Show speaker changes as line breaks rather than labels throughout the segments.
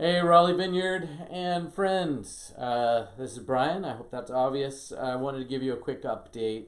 Hey, Raleigh Vineyard and friends. This is Brian. I hope that's obvious. I wanted to give you a quick update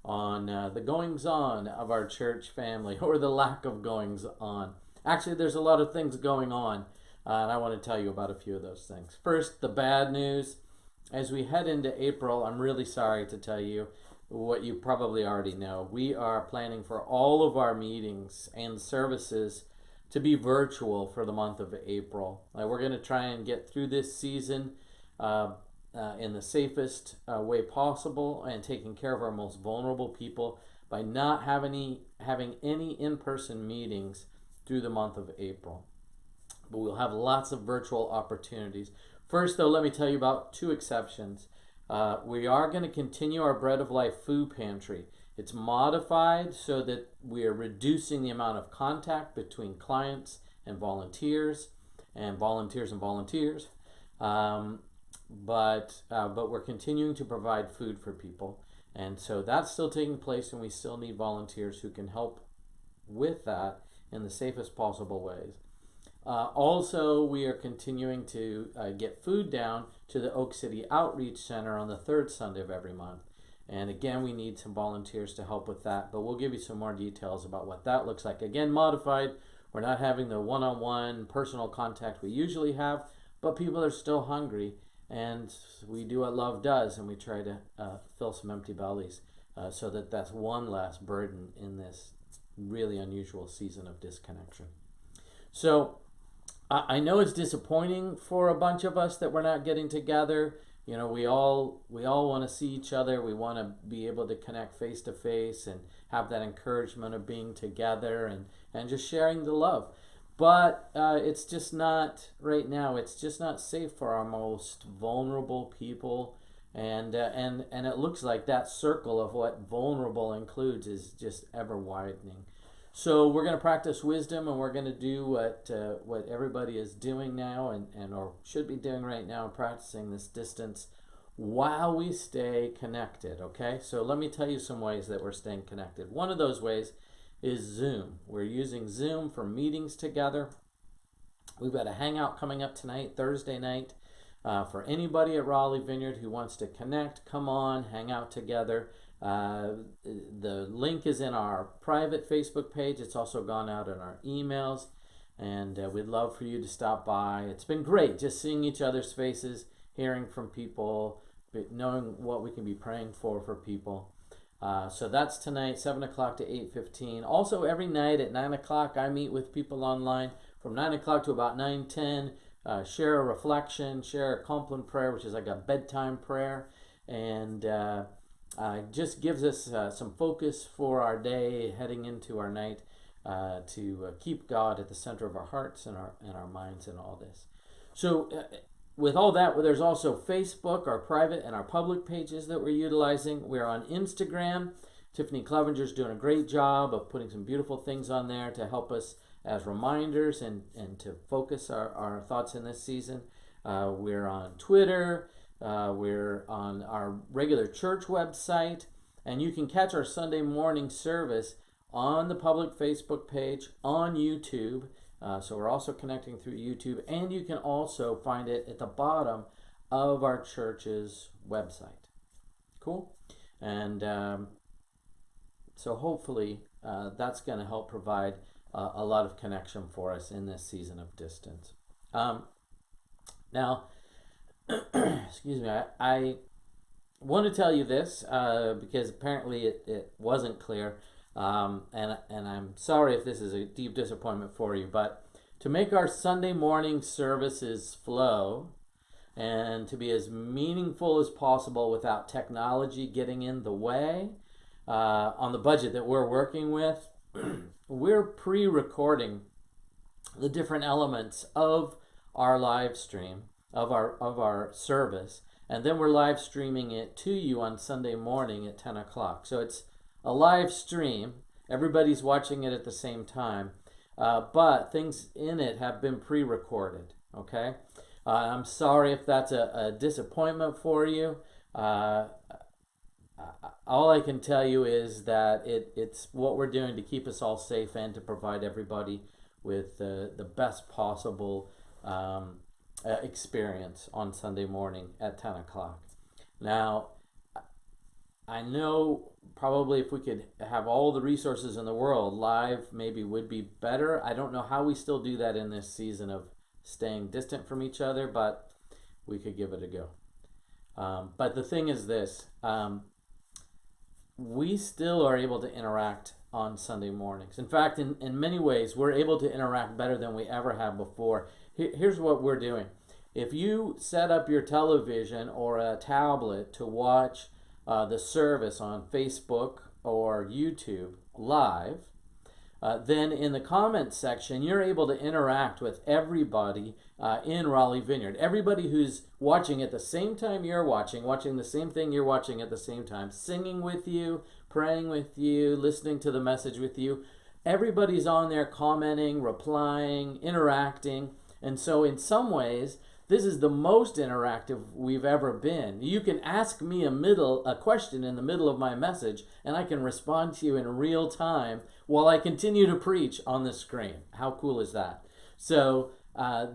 on the goings on of our church family, or the lack of goings on. Actually, there's a lot of things going on, and I want to tell you about a few of those things. First, the bad news. As we head into April, I'm really sorry to tell you what you probably already know. We are planning for all of our meetings and services to be virtual for the month of April. We're going to try and get through this season in the safest way possible, and taking care of our most vulnerable people by not having any in-person meetings through the month of April. But we'll have lots of virtual opportunities. First, though, let me tell you about two exceptions. We are going to continue our Bread of Life food pantry. It's modified so that we are reducing the amount of contact between clients and volunteers, and volunteers. But we're continuing to provide food for people, and so that's still taking place, and we still need volunteers who can help with that in the safest possible ways. Also, we are continuing to get food down to the Oak City Outreach Center on the third Sunday of every month. And again, we need some volunteers to help with that, but we'll give you some more details about what that looks like. Again, modified. We're not having the one-on-one personal contact we usually have, but people are still hungry, and we do what love does, and we try to fill some empty bellies so that that's one less burden in this really unusual season of disconnection. So I know it's disappointing for a bunch of us that we're not getting together. You know, we all want to see each other. We want to be able to connect face to face and have that encouragement of being together and just sharing the love. But it's just not, right now, it's just not safe for our most vulnerable people. And it looks like that circle of what vulnerable includes is just ever widening. So we're going to practice wisdom, and we're going to do what everybody is doing now and or should be doing right now, practicing this distance while we stay connected, okay? So let me tell you some ways that we're staying connected. One of those ways is Zoom. We're using Zoom for meetings together. We've got a hangout coming up tonight, Thursday night. For anybody at Raleigh Vineyard who wants to connect, come on, hang out together. The link is in our private Facebook page. It's also gone out in our emails, and we'd love for you to stop by. It's been great just seeing each other's faces, hearing from people, knowing what we can be praying for people. So that's tonight, 7 o'clock to 8:15. Also, every night at 9 o'clock, I meet with people online from 9 o'clock to about 9:10. Share a reflection, share a compline prayer, which is like a bedtime prayer, and just gives us some focus for our day heading into our night, to keep God at the center of our hearts and our minds and all this. So with all that, there's also Facebook, our private and our public pages that we're utilizing. We're on Instagram. Tiffany Clevenger's doing a great job of putting some beautiful things on there to help us as reminders and to focus our thoughts in this season. We're on Twitter. We're on our regular church website, and you can catch our Sunday morning service on the public Facebook page on YouTube. So we're also connecting through YouTube, and you can also find it at the bottom of our church's website. Cool? And so hopefully that's going to help provide a lot of connection for us in this season of distance. Now, excuse me, I want to tell you this because apparently it wasn't clear, and I'm sorry if this is a deep disappointment for you, but to make our Sunday morning services flow and to be as meaningful as possible without technology getting in the way, on the budget that we're working with, we're pre-recording the different elements of our live stream, of our service, and then we're live streaming it to you on Sunday morning at 10 o'clock. So it's a live stream. Everybody's watching it at the same time, but things in it have been pre-recorded, okay? I'm sorry if that's a disappointment for you. All I can tell you is that it's what we're doing to keep us all safe and to provide everybody with the best possible experience on Sunday morning at 10 o'clock. Now, I know probably if we could have all the resources in the world, live maybe would be better. I don't know how we still do that in this season of staying distant from each other, but we could give it a go. But the thing is this, we still are able to interact on Sunday mornings. In fact, in many ways, we're able to interact better than we ever have before. Here's what we're doing. If you set up your television or a tablet to watch the service on Facebook or YouTube live, then in the comments section, you're able to interact with everybody in Raleigh Vineyard. Everybody who's watching at the same time you're watching the same thing you're watching at the same time, singing with you, praying with you, listening to the message with you. Everybody's on there commenting, replying, interacting. And so in some ways, this is the most interactive we've ever been. You can ask me a question in the middle of my message, and I can respond to you in real time while I continue to preach on the screen. How cool is that? So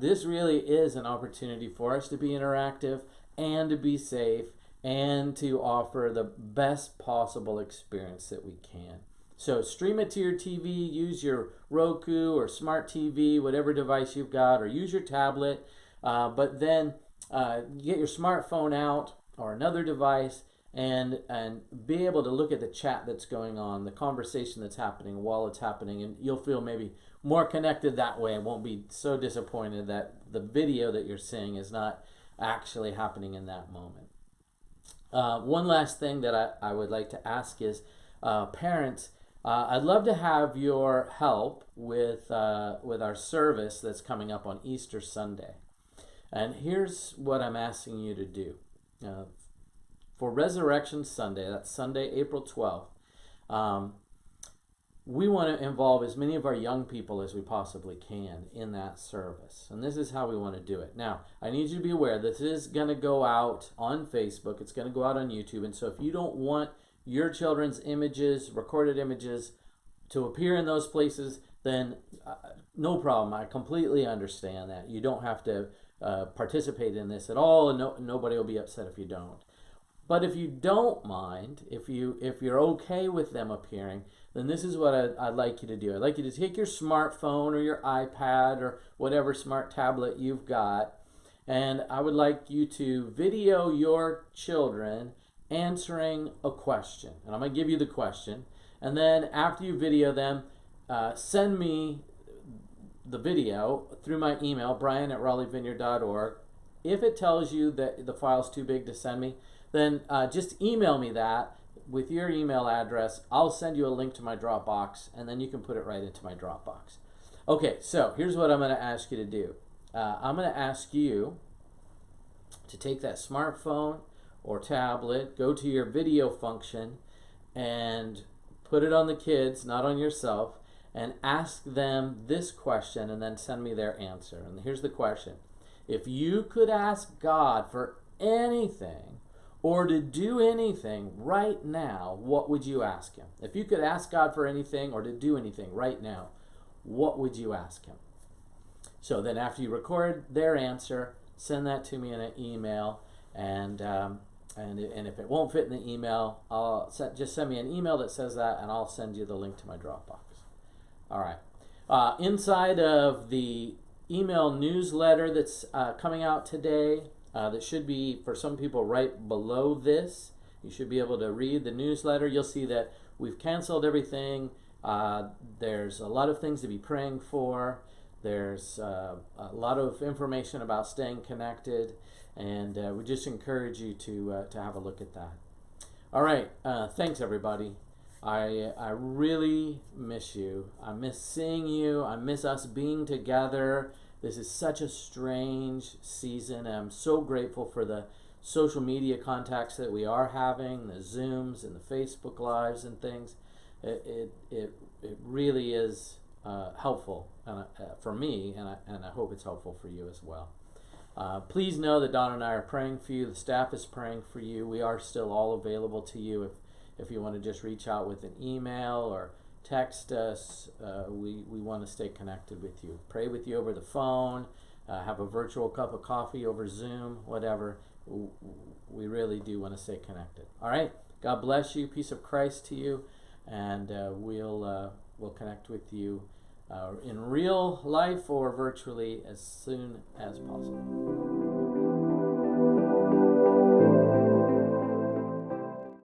this really is an opportunity for us to be interactive and to be safe and to offer the best possible experience that we can. So stream it to your TV, use your Roku or smart TV, whatever device you've got, or use your tablet. But then get your smartphone out or another device and be able to look at the chat that's going on, the conversation that's happening while it's happening, and you'll feel maybe more connected that way and won't be so disappointed that the video that you're seeing is not actually happening in that moment. One last thing that I would like to ask is, parents, I'd love to have your help with our service that's coming up on Easter Sunday. And here's what I'm asking you to do. For Resurrection Sunday, that's Sunday, April 12th, we want to involve as many of our young people as we possibly can in that service. And this is how we want to do it. Now, I need you to be aware this is going to go out on Facebook. It's going to go out on YouTube. And so if you don't want your children's images, recorded images, to appear in those places, then no problem. I completely understand that. You don't have to participate in this at all, and nobody will be upset if you don't. But if you don't mind, if you're okay with them appearing, then this is what I'd like you to do. I'd like you to take your smartphone or your iPad or whatever smart tablet you've got, and I would like you to video your children answering a question. And I'm going to give you the question, and then after you video them, send me the video through my email, brian@raleighvineyard.org. If it tells you that the file's too big to send me, then just email me that with your email address. I'll send you a link to my Dropbox, and then you can put it right into my Dropbox. Okay, so here's what I'm going to ask you to do. I'm going to ask you to take that smartphone or tablet, go to your video function, and put it on the kids, not on yourself, and ask them this question and then send me their answer. And here's the question. If you could ask God for anything or to do anything right now, what would you ask him? If you could ask God for anything or to do anything right now, what would you ask him? So then after you record their answer, send that to me in an email, and if it won't fit in the email, just send me an email that says that, and I'll send you the link to my Dropbox. All right. Inside of the email newsletter that's coming out today, that should be, for some people, right below this. You should be able to read the newsletter. You'll see that we've canceled everything. There's a lot of things to be praying for. There's a lot of information about staying connected, and we just encourage you to have a look at that. All right. Thanks, everybody. I really miss you. I miss seeing you. I miss us being together. This is such a strange season. I'm so grateful for the social media contacts that we are having, the Zooms and the Facebook Lives and things. It really is helpful for me, and I hope it's helpful for you as well. Please know that Don and I are praying for you. The staff is praying for you. We are still all available to you if you want to just reach out with an email or text us. We want to stay connected with you. Pray with you over the phone. have a virtual cup of coffee over Zoom, whatever. We really do want to stay connected. All right. God bless you. Peace of Christ to you, and we'll connect with you in real life or virtually as soon as possible.